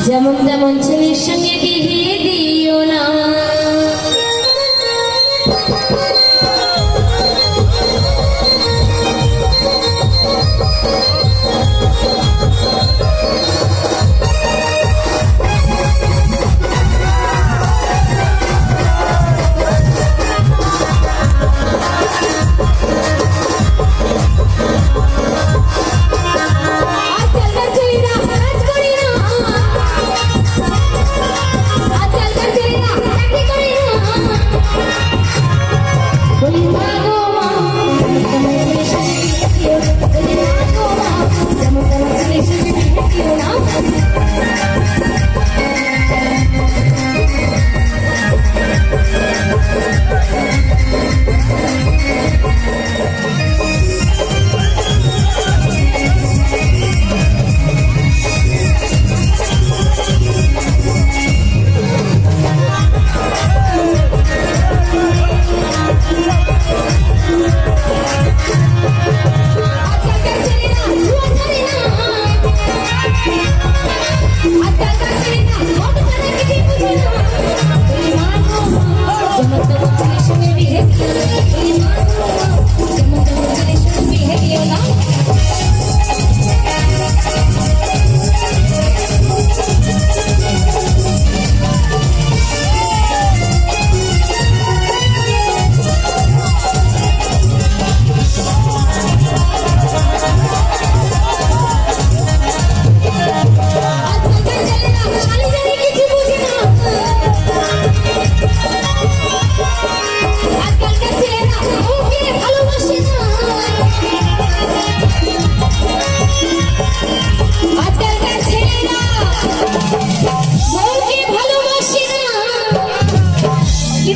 যেমন তেমন ছেলের সঙ্গে বিয়ে দিও না।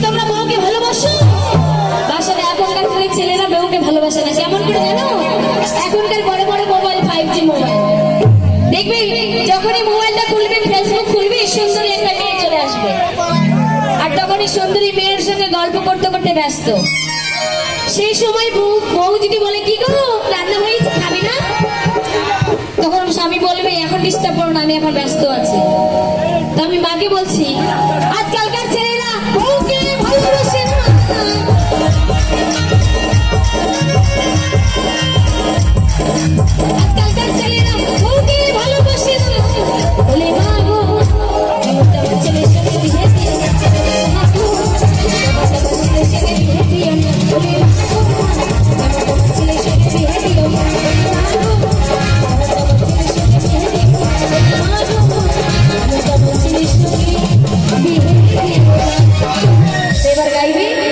তোমরা বউকে ভালোবাসো? বাসায় এখনকার দিনের ছেলেরা বউকে ভালোবাসে না, কেমন করে জানো? এখনকার বড় বড় মোবাইল, 5G মোবাইল, দেখবে যখনই মোবাইলটা খুলবে, ফেসবুক খুলবে, সুন্দরী একটা মেয়ে চলে আসবে, আর তখনই সুন্দরী মেয়ের সঙ্গে গল্প করতে করতে ব্যস্ত। সেই সময় বউ যদি বলে কি গো রান্না হয়েছে খাবি না, তখন স্বামী বলবে এখন ডিস্টার্ব করো না, আমি এখন ব্যস্ত আছি। তো আমি মাকে বলছি আজকালকার ছেলেরা বউকে ভালোবাসে না। আজকালকার ছেলেরা বউকে ভালোবাসে না। বলে মা গো আমার ছেলের সঙ্গে বিয়ে দিও না, ছেলের সঙ্গে বিয়ে দিও না, বলে মা গো আমার ছেলের সঙ্গে বিয়ে দিও না, এবার গাইবে।